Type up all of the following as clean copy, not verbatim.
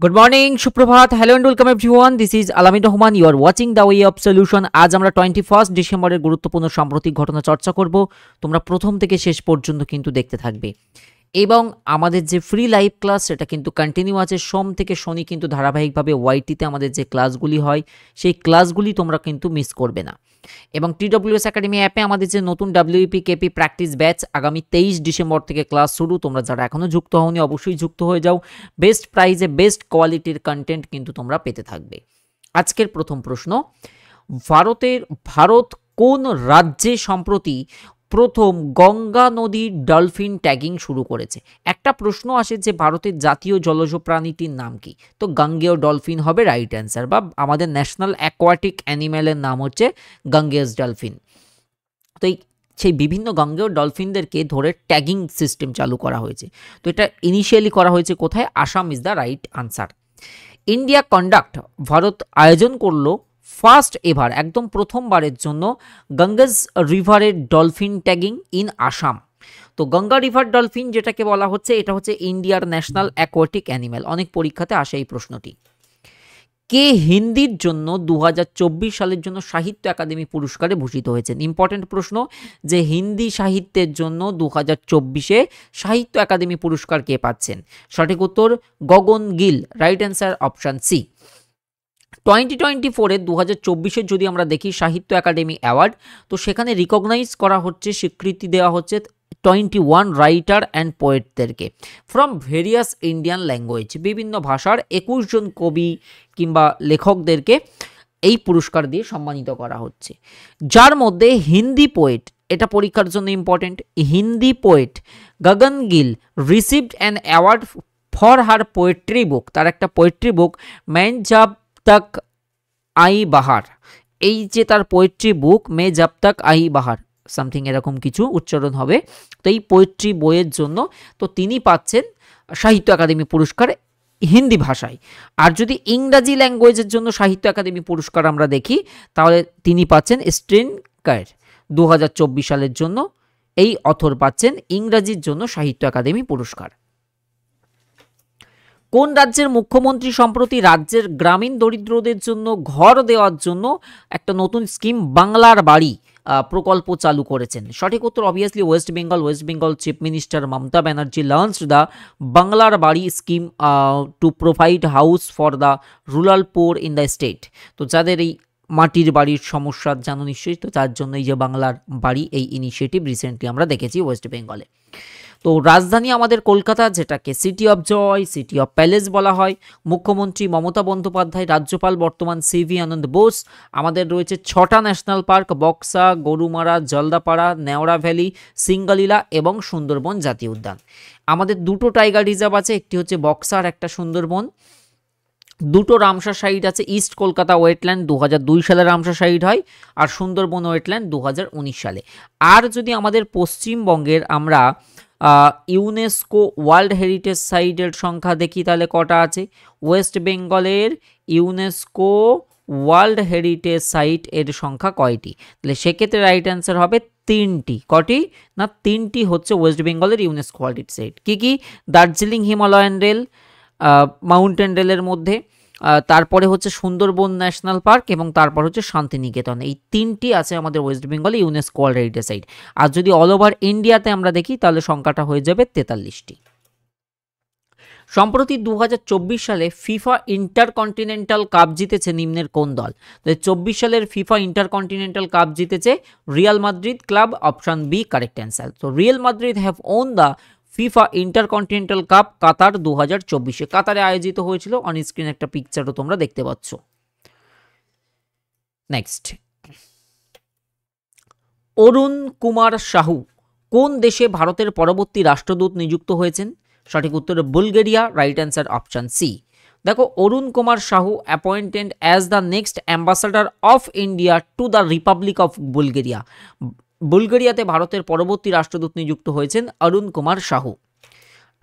Good morning, Shubprabhat. Hello and welcome everyone. This is Alamid Rahman. You are watching the way of solution. আজ আমরা 21 ডিসেম্বরের গুরুত্বপূর্ণ সাম্প্রতিক ঘটনা চর্চা করব। তোমরা প্রথম থেকে শেষ পর্যন্ত কিন্তু দেখতে থাকবে এবং আমাদের যে ফ্রি লাইভ ক্লাস সেটা কিন্তু কন্টিনিউ আছে। সোম থেকে শনি কিন্তু ধারাবাহিকভাবে ওয়াইটিতে আমাদের যে ক্লাসগুলি হয় সেই ক্লাসগুলি তোমরা কিন্তু মিস করবে না। এবং TWS একাডেমি অ্যাপে আমাদের যে নতুন WEP KP প্র্যাকটিস ব্যাচ আগামী 23 ডিসেম্বর থেকে ক্লাস শুরু। তোমরা যারা এখনও যুক্ত হওনি অবশ্যই যুক্ত হয়ে যাও। বেস্ট প্রাইজে বেস্ট কোয়ালিটির কন্টেন্ট কিন্তু তোমরা পেতে থাকবে। আজকের প্রথম প্রশ্ন, ভারত কোন রাজ্যে সম্প্রতি প্রথম গঙ্গা নদীর ডলফিন ট্যাগিং শুরু করেছে? একটা প্রশ্ন আসে যে ভারতের জাতীয় জলজ প্রাণীটির নাম কি, তো গাঙ্গেয় ডলফিন হবে রাইট অ্যান্সার, বা আমাদের ন্যাশনাল অ্যাকোয়াটিক অ্যানিম্যালের নাম হচ্ছে গাঙ্গেয়স ডলফিন। তো সেই বিভিন্ন গাঙ্গেয় ডলফিনদেরকে ধরে ট্যাগিং সিস্টেম চালু করা হয়েছে। তো এটা ইনিশিয়ালি করা হয়েছে কোথায়? Assam is the right answer. India conduct, Bharat আয়োজন করলো ফার্স্ট এভার, একদম প্রথমবারের জন্য Ganges রিভারের dolphin tagging in Assam. তো গঙ্গা রিভার ডলফিন যেটাকে বলা হচ্ছে এটা হচ্ছে ইন্ডিয়ার ন্যাশনাল অ্যাকোয়াটিক অ্যানিম্যাল। অনেক পরীক্ষাতে আসে এই প্রশ্নটি। কে হিন্দির জন্য 2024 সালের জন্য সাহিত্য একাডেমি পুরস্কারে ভূষিত হয়েছেন? ইম্পর্টেন্ট প্রশ্ন যে হিন্দি সাহিত্যের জন্য 2024-এ সাহিত্য একাডেমি পুরস্কার কে পাচ্ছেন? সঠিক উত্তর Gagan Gill, right answer option C. 2024-এ 2024-এর যদি আমরা দেখি সাহিত্য একাডেমি অ্যাওয়ার্ড, তো সেখানে রিকগনাইজ করা হচ্ছে, স্বীকৃতি দেওয়া হচ্ছে 21 রাইটার অ্যান্ড পোয়েটদেরকে ফ্রম ভেরিয়াস ইন্ডিয়ান ল্যাঙ্গুয়েজ। বিভিন্ন ভাষার 21 জন কবি কিংবা লেখকদেরকে এই পুরস্কার দিয়ে সম্মানিত করা হচ্ছে, যার মধ্যে হিন্দি পোয়েট, এটা পরীক্ষার জন্য important, Hindi poet Gagan Gill received an award for her poetry book. তার একটা পোয়েট্রি বুক ম্যান জাব তক আই বাহার, এই যে তার পোয়েট্রি বুক মে জব তক আই বাহার, সামথিং এরকম কিছু উচ্চারণ হবে। তো এই পোয়েট্রি বইয়ের জন্য তো তিনি পাচ্ছেন সাহিত্য একাডেমি পুরস্কার হিন্দি ভাষায়। আর যদি ইংরাজি ল্যাঙ্গুয়েজের জন্য সাহিত্য একাডেমি পুরস্কার আমরা দেখি, তাহলে তিনি পাচ্ছেন স্ট্রিনকার 2024 সালের জন্য। এই অথর পাচ্ছেন ইংরাজির জন্য সাহিত্য একাডেমি পুরস্কার। কোন রাজ্যের মুখ্যমন্ত্রী সম্প্রতি রাজ্যের গ্রামীণ দরিদ্রদের জন্য ঘর দেওয়ার জন্য একটা নতুন স্কিম বাংলার বাড়ি প্রকল্প চালু করেছেন? সঠিক উত্তর obviously West Bengal. West Bengal chief minister Mamata Banerjee launched the বাংলার বাড়ি scheme to provide house for the rural poor in the state. তো যাদের এই মাটির বাড়ির সমস্যা জানো নিশ্চয়ই, তো তার জন্য এই যে বাংলার বাড়ি এই ইনিশিয়েটিভ রিসেন্টলি আমরা দেখেছি ওয়েস্ট বেঙ্গলে। তো রাজধানী আমাদের কলকাতা, যেটাকে city of joy, city of palace বলা হয়। মুখ্যমন্ত্রী মমতা বন্দ্যোপাধ্যায়, রাজ্যপাল বর্তমান সিভি আনন্দ বোস। আমাদের রয়েছে 6টা national park, Buxa, Gorumara, Jaldapara, Neora valley, Singalila এবং সুন্দরবন জাতীয় উদ্যান। আমাদের 2টো টাইগার রিজার্ভ আছে, একটি হচ্ছে বক্সা আর একটা সুন্দরবন। 2টো রামসার সাইট আছে, ইস্ট কলকাতা ওয়েটল্যান্ড 2002 সালে রামসার সাইট হয়, আর সুন্দরবন ওয়েটল্যান্ড 2019 সালে। আর যদি আমাদের পশ্চিমবঙ্গের আমরা ইউনেস্কো ওয়ার্ল্ড হেরিটেজ সাইটের সংখ্যা দেখি, তাহলে কটা আছে? ওয়েস্ট বেঙ্গলের ইউনেস্কো ওয়ার্ল্ড হেরিটেজ সাইট এর সংখ্যা কয়টি? তাহলে সেক্ষেত্রে রাইট অ্যান্সার হবে 3টি। কটি না? 3টি হচ্ছে ওয়েস্ট বেঙ্গলের ইউনেস্কো ওয়ার্ল্ড হেরিটেজ সাইট। কী কী? দার্জিলিং হিমালয়ান রেল, মাউন্টেন রেলের মধ্যে, তারপরে হচ্ছে সুন্দরবন ন্যাশনাল পার্ক এবং তারপর হচ্ছে শান্তিনিকেতন। এই 3টি আছে আমাদের ওয়েস্ট বেঙ্গলে ইউনেস্কো ওয়ার্ল্ড হেরিটেজ সাইট। আর যদি অল ওভার ইন্ডিয়াতে আমরা দেখি তাহলে সংখ্যাটা হয়ে যাবে 43টি। সম্প্রতি 2024 সালে ফিফা ইন্টারকন্টিনেন্টাল কাপ জিতেছে নিম্নের কোন দল? 24 সালের ফিফা ইন্টারকন্টিনেন্টাল কাপ জিতেছে Real Madrid club, option B correct answer. তো Real Madrid have won the FIFA Intercontinental Cup Qatar 2024-এ। কাতারে আয়োজিত হয়েছিল, অন স্ক্রিন একটা পিকচারও তোমরা দেখতে পাচ্ছ। নেক্সট, অরুণ কুমার সাহু কোন দেশে ভারতের পরবর্তী রাষ্ট্রদূত নিযুক্ত হয়েছেন? সঠিক উত্তর Bulgaria, right answer option C. দেখো, Arun Kumar Sahu appointed as the next ambassador of India to the Republic of Bulgaria. বুলগেরিয়াতে ভারতের পরবর্তী রাষ্ট্রদূত নিযুক্ত হয়েছেন অরুণ কুমার সাহু।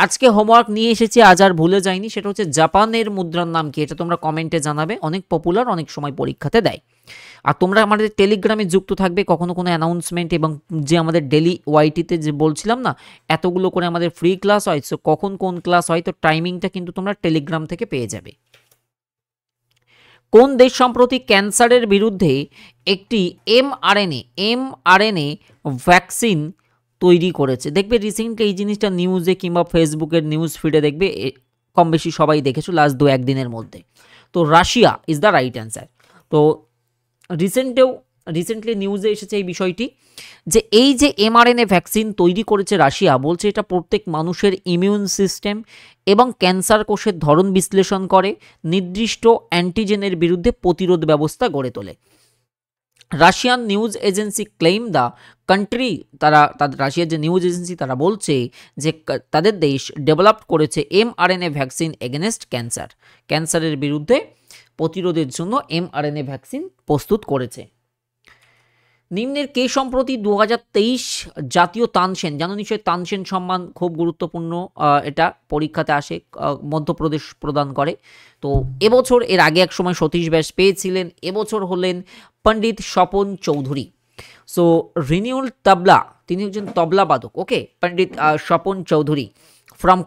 আজকে হোমওয়ার্ক নিয়ে এসেছি, আজ আর ভুলে যাইনি, সেটা হচ্ছে জাপানের মুদ্রার নাম কি, এটা তোমরা কমেন্টে জানাবে। অনেক পপুলার, অনেক সময় পরীক্ষাতে দেয়। আর তোমরা আমাদের টেলিগ্রামে যুক্ত থাকবে, কখনো কোনো অ্যানাউন্সমেন্ট এবং যে আমাদের ডেলি ওয়াইটিতে যে বলছিলাম না এতগুলো করে আমাদের ফ্রি ক্লাস হয়, সো কখন কোন ক্লাস হয় তো টাইমিংটা কিন্তু তোমরা টেলিগ্রাম থেকে পেয়ে যাবে। কোন দেশ সম্প্রতি ক্যান্সারের বিরুদ্ধে একটি এমআরএনএ ভ্যাকসিন তৈরি করেছে? দেখবে রিসেন্টলি এই জিনিসটা নিউজে কিংবা ফেসবুকের নিউজ ফিডে দেখবে কম বেশি সবাই দেখেছো লাস্ট 2-1 দিনের মধ্যে। তো Russia is the right answer. তো রিসেন্টলি নিউজে এসেছে এই বিষয়টি, যে এই যে এমআরএনএ ভ্যাকসিন তৈরি করেছে রাশিয়া, বলছে এটা প্রত্যেক মানুষের ইমিউন সিস্টেম এবং ক্যান্সার কোষের ধরন বিশ্লেষণ করে নির্দিষ্ট অ্যান্টিজেনের বিরুদ্ধে প্রতিরোধ ব্যবস্থা গড়ে তোলে। Russian news agency claim the country, রাশিয়ার যে নিউজ এজেন্সি তারা বলছে যে তাদের দেশ ডেভেলপ করেছে এমআরএনএ ভ্যাকসিন এগেনস্ট ক্যান্সারের বিরুদ্ধে প্রতিরোধের জন্য এমআরএনএ ভ্যাকসিন প্রস্তুত করেছে। নিম্নের কে সম্প্রতি 2023 জাতীয় তানসেন, জানো নিশ্চয়ই তানসেন সম্মান খুব গুরুত্বপূর্ণ, এটা পরীক্ষাতে আসে, মধ্যপ্রদেশ প্রদান করে। তো এবছর, এর আগে এক সময় সতীশ ব্যাস পেয়েছিলেন, এবছর হলেন পণ্ডিত স্বপন চৌধুরী। সো রিনিউল তবলা, তিনি একজন তবলা বাদক, ওকে, পণ্ডিত স্বপন চৌধুরী ফ্রম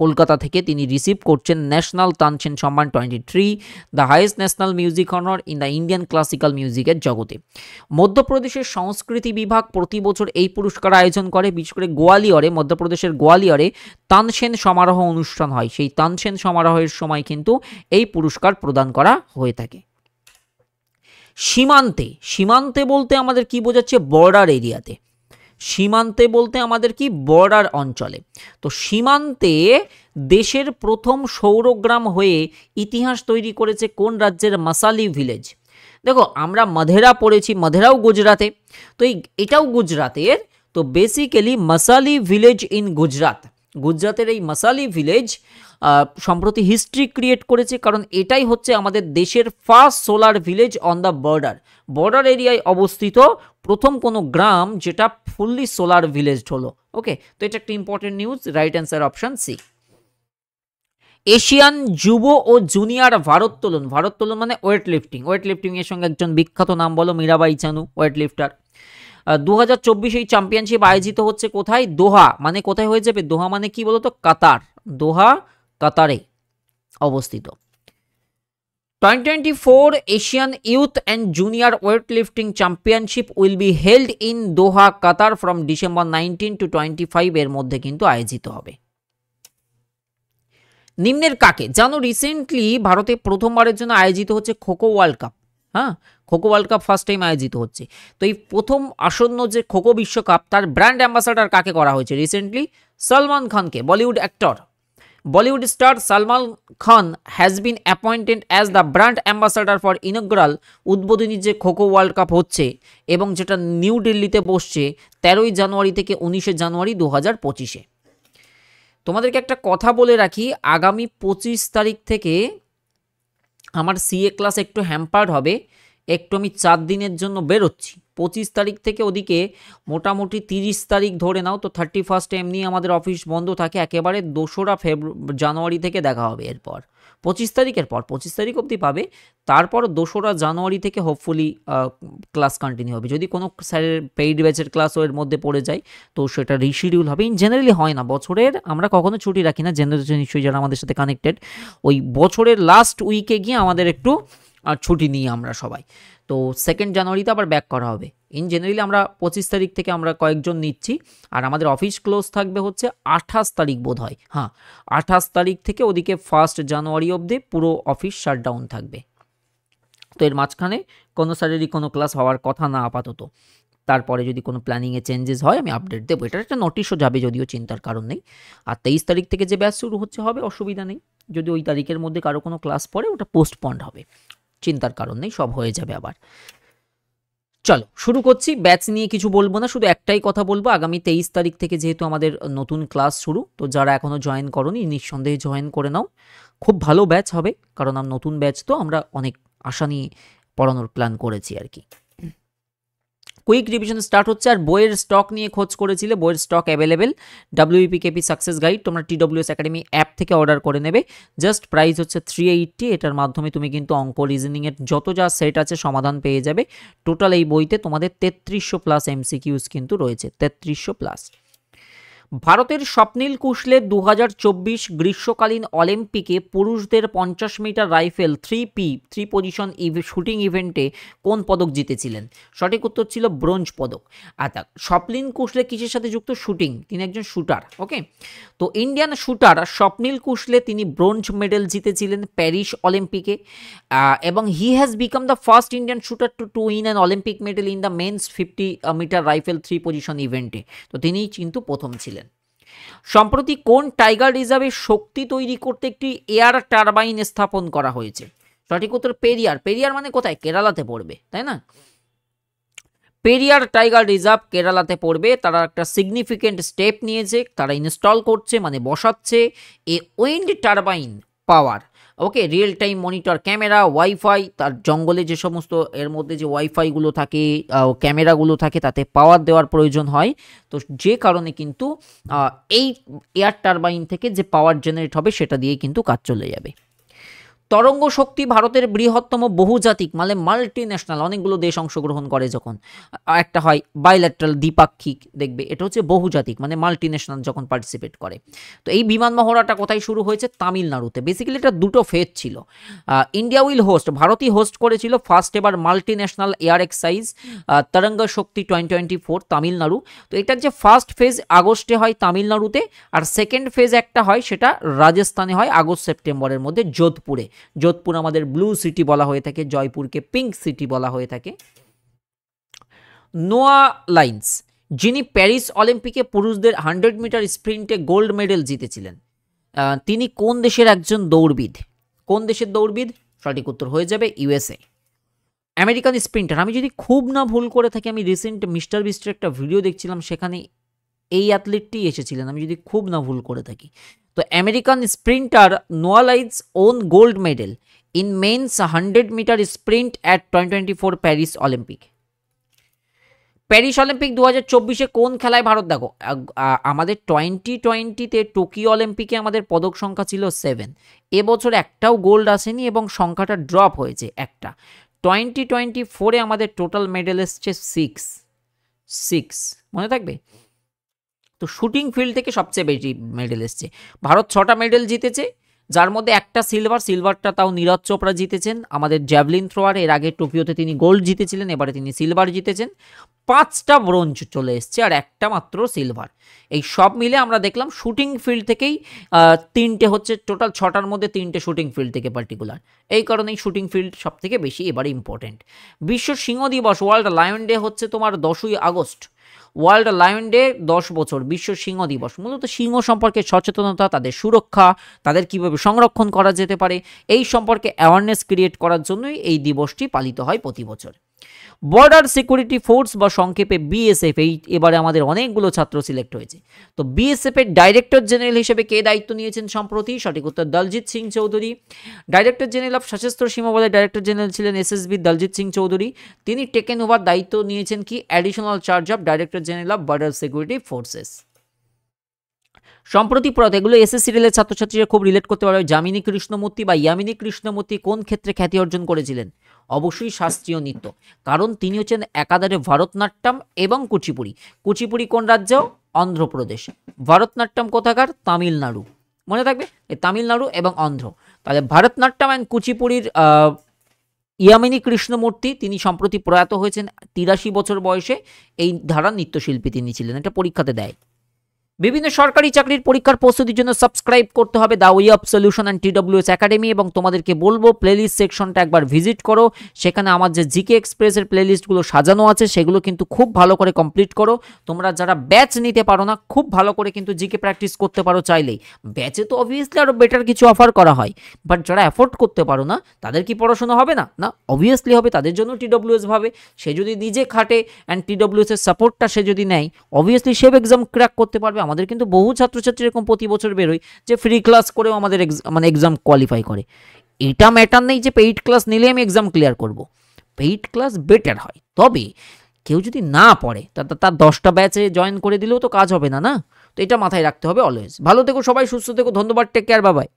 কলকাতা থেকে তিনি রিসিভ করছেন ন্যাশনাল তানসেন সম্মান 23, the highest national music honour in the Indian classical মিউজিকের জগতে। মধ্যপ্রদেশের সংস্কৃতি বিভাগ প্রতি বছর এই পুরস্কার আয়োজন করে, বিশেষ করে গোয়ালিয়রে, মধ্যপ্রদেশের গোয়ালিয়রে তানসেন সমারোহ অনুষ্ঠান হয়, সেই তানসেন সমারোহের সময় কিন্তু এই পুরস্কার প্রদান করা হয়ে থাকে। সীমান্তে বলতে আমাদের কি বোঝাচ্ছে? বর্ডার এরিয়াতে। সীমান্তে বলতে আমাদের কি? বর্ডার অঞ্চলে। তো সীমান্তে দেশের প্রথম সৌরগ্রাম হয়ে ইতিহাস তৈরি করেছে কোন রাজ্যের? মাসালি ভিলেজ। দেখো আমরা মাধেরা পড়েছি, মাধেরাও গুজরাতে, তো এটাও গুজরাতের। তো বেসিক্যালি মাসালি ভিলেজ ইন গুজরাতের এই মাসালি ভিলেজ সম্প্রতি হিস্ট্রি ক্রিয়েট করেছে, কারণ এটাই হচ্ছে আমাদের দেশের first solar village on the border এরিয়ায় অবস্থিত প্রথম কোনো গ্রাম যেটা ফুললি সোলার ভিলেজ হলো। ওকে, তো এটা একটা important news, right answer option C. Asian যুব ও জুনিয়র ভারোত্তোলন মানে ওয়েট লিফটিং এর সঙ্গে একজন বিখ্যাত নাম বলো? মীরাবাই চানু, ওয়েট লিফটার। 2024 এই চ্যাম্পিয়নশিপ আয়োজিত হচ্ছে কোথায়? দোহা। মানে কোথায় হয়ে যাবে? দোহা মানে কি বলতো? কাতার। দোহা কাতারে অবস্থিত। 2024 Asian youth and junior weight lifting championship will be held in Doha Qatar from December 19 to 25 এর মধ্যে কিন্তু আয়োজিত হবে। নিম্নের কাকে জানো রিসেন্টলি ভারতে প্রথমবারের জন্য আয়োজিত হচ্ছে খোখো ওয়ার্ল্ড কাপ? হ্যাঁ, kho kho world cup first time আয়োজিত হচ্ছে। তো এই প্রথম আসন্ন যে খোখো বিশ্বকাপ, তার ব্র্যান্ড অ্যাম্বাসাডার কাকে করা হয়েছে রিসেন্টলি? সলমান খানকে। Bollywood star Salman Khan has been appointed as the brand ambassador for inaugural উদ্বোধনী যে খোখো ওয়ার্ল্ড কাপ হচ্ছে এবং যেটা নিউ দিল্লিতে বসছে 13 জানুয়ারি থেকে 19 জানুয়ারি 2025-এ। তোমাদেরকে একটা কথা বলে রাখি, আগামী 25 তারিখ থেকে আমার সিএ ক্লাস একটু হ্যাম্পার্ড হবে, একটু আমি 4 দিনের জন্য বেরোচ্ছি। 25 তারিখ থেকে ওদিকে মোটামুটি 30 তারিখ ধরে নাও, তো 31 এমনি আমাদের অফিস বন্ধ থাকে, একেবারে 2রা জানুয়ারি থেকে দেখা হবে। এরপর 25 তারিখ অবধি পাবে, তারপর 2রা জানুয়ারি থেকে হোপফুলি ক্লাস কন্টিনিউ হবে। যদি কোনো স্যারের পেইড ব্যাচের ক্লাস এর মধ্যে পড়ে যায় তো সেটা রিশিডিউল হবে। জেনারেলি হয় না, বছরের আমরা কখনো ছুটি রাখি না, জেনারেলি নিশ্চয়ই যারা আমাদের সাথে কানেক্টেড, ওই বছরের লাস্ট উইকে গিয়ে আমাদের একটু ছুটি নিই আমরা সবাই। তো 2 জানুয়ারিতে আবার ব্যাক করা হবে। জেনারেলি আমরা 25 তারিখ থেকে আমরা কয়েকজন নিচ্ছি, আর আমাদের অফিস ক্লোজ থাকবে হচ্ছে 28 তারিখ বোধ হয়। হ্যাঁ, 28 তারিখ থেকে ওদিকে 1 জানুয়ারি অবধি পুরো অফিস শাটডাউন থাকবে। তো এর মাঝখানে কোনো স্যারেরই কোনো ক্লাস হওয়ার কথা না আপাতত। তারপরে যদি কোনো প্ল্যানিংয়ে চেঞ্জেস হয় আমি আপডেট দেবো। এটার একটা নোটিশও যাবে, যদিও চিন্তার কারণ নেই। আর 23 তারিখ থেকে যে ব্যাচ শুরু হচ্ছে হবে, অসুবিধা নেই। যদি ওই তারিখের মধ্যে কারো কোনো ক্লাস পড়ে ওটা পোস্টপন্ড হবে, চিন্তার কারণ নেই, সব হয়ে যাবে আবার। চলো শুরু করছি। ব্যাচ নিয়ে কিছু বলবো না, শুধু একটাই কথা বলবো, আগামী 23 তারিখ থেকে যেহেতু আমাদের নতুন ক্লাস শুরু, তো যারা এখনও জয়েন করোনি নিঃসন্দেহে জয়েন করে নাও। খুব ভালো ব্যাচ হবে, কারণ নতুন ব্যাচ তো আমরা অনেক আশা নিয়ে পড়ানোর প্ল্যান করেছি আর কি। কুইক রিভিশন স্টার্ট হচ্ছে। আর বইয়ের স্টক নিয়ে খোঁজ করেছিলে, বইয়ের stock available, WEPKP success guide তোমরা TWS একাডেমি অ্যাপ থেকে অর্ডার করে নেবে। জাস্ট প্রাইস হচ্ছে 380। এটার মাধ্যমে তুমি কিন্তু অঙ্ক রিজনিংয়ের যত যা সেট আছে সমাধান পেয়ে যাবে। টোটাল এই বইতে তোমাদের 3300 প্লাস MCQs কিন্তু রয়েছে, 3300 প্লাস। ভারতের স্বপ্নিল কুশলে 2024 গ্রীষ্মকালীন অলিম্পিকে পুরুষদের 50 মিটার রাইফেল 3 পজিশন শুটিং ইভেন্টে কোন পদক জিতেছিলেন? সঠিক উত্তর ছিল ব্রোঞ্জ পদক। আচ্ছা, স্বপ্নিল কুশলে কিসের সাথে যুক্ত? শুটিং, তিনি একজন শুটার। ওকে, তো ইন্ডিয়ান শুটার স্বপ্নিল কুশলে তিনি ব্রোঞ্জ মেডেল জিতেছিলেন প্যারিস অলিম্পিকে, এবং he has become the first Indian shooter to win an Olympic medal in the men's 50 metre rifle 3 position ইভেন্টে। তো তিনিই কিন্তু প্রথম ছিলেন। সম্প্রতি কোন টাইগার রিজার্ভে শক্তি তৈরি করতে একটি এয়ার টারবাইন স্থাপন করা হয়েছে? সঠিক উত্তর পেরিয়ার। পেরিয়ার মানে কোথায়? কেরালাতে পড়বে, তাই না? পেরিয়ার টাইগার রিজার্ভ কেরালাতে পড়বে। তারা একটা সিগনিফিকেন্ট স্টেপ নিয়েছে, তারা ইনস্টল করছে মানে বসাচ্ছে a wind turbine power. Okay, real time monitor camera, wifi, তার জঙ্গলে যে সমস্ত এর মধ্যে যে ওয়াইফাইগুলো থাকে, ক্যামেরাগুলো থাকে, তাতে পাওয়ার দেওয়ার প্রয়োজন হয়। তো যে কারণে কিন্তু এই এয়ার টারবাইন থেকে যে পাওয়ার জেনারেট হবে সেটা দিয়ে কিন্তু কাজ চলে যাবে। তরঙ্গ শক্তি ভারতের বৃহত্তম বহুজাতিক মানে মাল্টি ন্যাশনাল, অনেকগুলো দেশ অংশগ্রহণ করে যখন একটা হয় বাইল্যাটারাল দ্বিপাক্ষিক, দেখবে এটা হচ্ছে বহুজাতিক মানে মাল্টি ন্যাশনাল যখন পার্টিসিপেট করে। তো এই বিমান মহড়াটা কোথায় শুরু হয়েছে? তামিলনাড়ুতে। বেসিক্যালি এটা দুটো ফেজ ছিল। ইন্ডিয়া উইল হোস্ট, ভারতই হোস্ট করেছিল ফার্স্ট এবার মাল্টি ন্যাশনাল এয়ার এক্সাইজ তরঙ্গ শক্তি 2024 তামিলনাড়ু। তো এটার যে ফার্স্ট ফেজ আগস্টে হয় তামিলনাড়ুতে, আর সেকেন্ড ফেজ একটা হয় সেটা রাজস্থানে হয় আগস্ট সেপ্টেম্বরের মধ্যে যোধপুরে। যোধপুর আমাদের ব্লু সিটি বলা হয়ে থাকে, জয়পুরকে পিঙ্ক সিটি বলা হয়ে থাকে। নোয়া লাইন্স যিনি প্যারিস অলিম্পিকে পুরুষদের 100 মিটার স্প্রিন্টে গোল্ড মেডেল জিতেছিলেন, তিনি কোন দেশের একজন দৌড়বিদ? কোন দেশের দৌড়বিদ? সঠিক উত্তর হয়ে যাবে USA। আমেরিকান স্প্রিন্টার, আমি যদি খুব না ভুল করে থাকি, আমি রিসেন্ট মিস্টার বিস্টের একটা ভিডিও দেখছিলাম, সেখানে এই অ্যাথলিটটি এসেছিলেন, আমি যদি খুব না ভুল করে থাকি। তো American sprinter Noah Lyles won gold medal in men's 100 meter sprint at 2024 Paris Olympic. Paris Olympic 2024-এ কোন খেলায় ভারত? দেখো আমাদের 2020-তে টোকিও অলিম্পিকে আমাদের পদক সংখ্যা ছিল 7, এবছর একটাও গোল্ড আসেনি এবং সংখ্যাটা ড্রপ হয়েছে একটা। 2024-এ আমাদের টোটাল মেডেল এসছে 6, মনে থাকবে। তো শুটিং ফিল্ড থেকে সবচেয়ে বেশি মেডেল এসছে। ভারত 6টা মেডেল জিতেছে, যার মধ্যে একটা সিলভারটা তাও নীরজ চোপড়া জিতেছেন, আমাদের জ্যাভলিন থ্রোয়ার। এর আগে টোকিওতে তিনি গোল্ড জিতেছিলেন, এবারে তিনি সিলভার জিতেছেন। 5টা ব্রোঞ্জ চলে এসছে আর একটা মাত্র সিলভার। এই সব মিলে আমরা দেখলাম শুটিং ফিল্ড থেকেই 3টে হচ্ছে, টোটাল 6টার মধ্যে 3টে শুটিং ফিল্ড থেকে পার্টিকুলার। এই কারণেই শুটিং ফিল্ড সব থেকে বেশি এবারে ইম্পর্টেন্ট। বিশ্ব সিংহ দিবস ওয়ার্ল্ড লায়ন ডে হচ্ছে তোমার 10ই আগস্ট। ওয়ার্ল্ড লায়ন ডে 10 বছর, বিশ্ব সিংহ দিবস। মূলত সিংহ সম্পর্কে সচেতনতা, তাদের সুরক্ষা, তাদের কিভাবে সংরক্ষণ করা যেতে পারে, এই সম্পর্কে অ্যাওয়ারনেস ক্রিয়েট করার জন্যই এই দিবসটি পালিত হয় প্রতি বছর। বর্ডার সিকিউরিটি ফোর্স বা সংক্ষেপে BSF, এই এবারে আমাদের অনেকগুলো ছাত্র সিলেক্ট হয়েছে। তো BSF এর ডাইরেক্টর জেনারেল হিসেবে কে দায়িত্ব নিয়েছেন সম্প্রতি? সঠিক উত্তর Daljit Singh Chowdhury. Director general of সশস্ত্র সীমা বলের ডাইরেক্টর জেনারেল ছিলেন SSB দলজিৎ সিং চৌধুরী। তিনি টেকেন ওভার দায়িত্ব নিয়েছেন কি? Additional charge of director general of border security forces. সম্প্রতি পড়াতে এগুলো SSC রেলের ছাত্রছাত্রীরা খুব রিলেট করতে পারবে। যামিনী কৃষ্ণমূর্তি বা ইয়ামিনী কৃষ্ণমূর্তি কোন ক্ষেত্রে খ্যাতি অর্জন করেছিলেন? অবশ্যই শাস্ত্রীয় নৃত্য, কারণ তিনি হচ্ছেন একাধারে ভারতনাট্যম এবং কুচিপুড়ি। কুচিপুড়ি কোন রাজ্য? অন্ধ্রপ্রদেশ। ভারতনাট্যম কোথাকার? তামিলনাড়ু। মনে থাকবে এই তামিলনাড়ু এবং অন্ধ্র। তাহলে ভারতনাট্যম অ্যান্ড কুচিপুড়ির ইয়ামিনী কৃষ্ণমূর্তি তিনি সম্প্রতি প্রয়াত হয়েছেন 83 বছর বয়সে। এই ধারার নৃত্যশিল্পী তিনি ছিলেন। এটা পরীক্ষাতে দেয়। বিভিন্ন সরকারি চাকরির পরীক্ষার প্রস্তুতির জন্য সাবস্ক্রাইব করতে হবে the way of solution and TWS academy. এবং তোমাদেরকে বলবো প্লেলিস্ট সেকশনটা একবার ভিজিট করো, সেখানে আমার যে জিকে এক্সপ্রেসের প্লেলিস্টগুলো সাজানো আছে সেগুলো কিন্তু খুব ভালো করে কমপ্লিট করো। তোমরা যারা ব্যাচ নিতে পারো না, খুব ভালো করে কিন্তু জিকে প্র্যাকটিস করতে পারো চাইলেই। ব্যাচে তো অবভিয়াসলি আরও বেটার কিছু অফার করা হয়, বাট যারা অ্যাফোর্ড করতে পারো না তাদের কি পড়াশোনা হবে না? না, অবভিয়াসলি হবে। তাদের জন্য TWS ভাবে। সে যদি নিজে খাটে অ্যান্ড TWS এর সাপোর্টটা সে যদি নেয়, অবভিয়াসলি সে এক্সাম ক্র্যাক করতে পারবে। আমাদের কিন্তু বহু ছাত্রছাত্রী এরকম প্রতি বছর বেরোয় যে ফ্রি ক্লাস করেও আমাদের এক্সাম কোয়ালিফাই করে। এটা ম্যাটার নেই যে পেইড ক্লাস নিলে আমি এক্সাম ক্লিয়ার করব। পেইড ক্লাস বেটার হয়, তবে কেউ যদি না পড়ে তার 10টা ব্যাচে জয়েন করে দিলেও তো কাজ হবে না, না? তো এটা মাথায় রাখতে হবে অলওয়েজ। ভালো থেকো সবাই, সুস্থ থেকো, ধন্যবাদ, টেক কেয়ার, বাই বাই।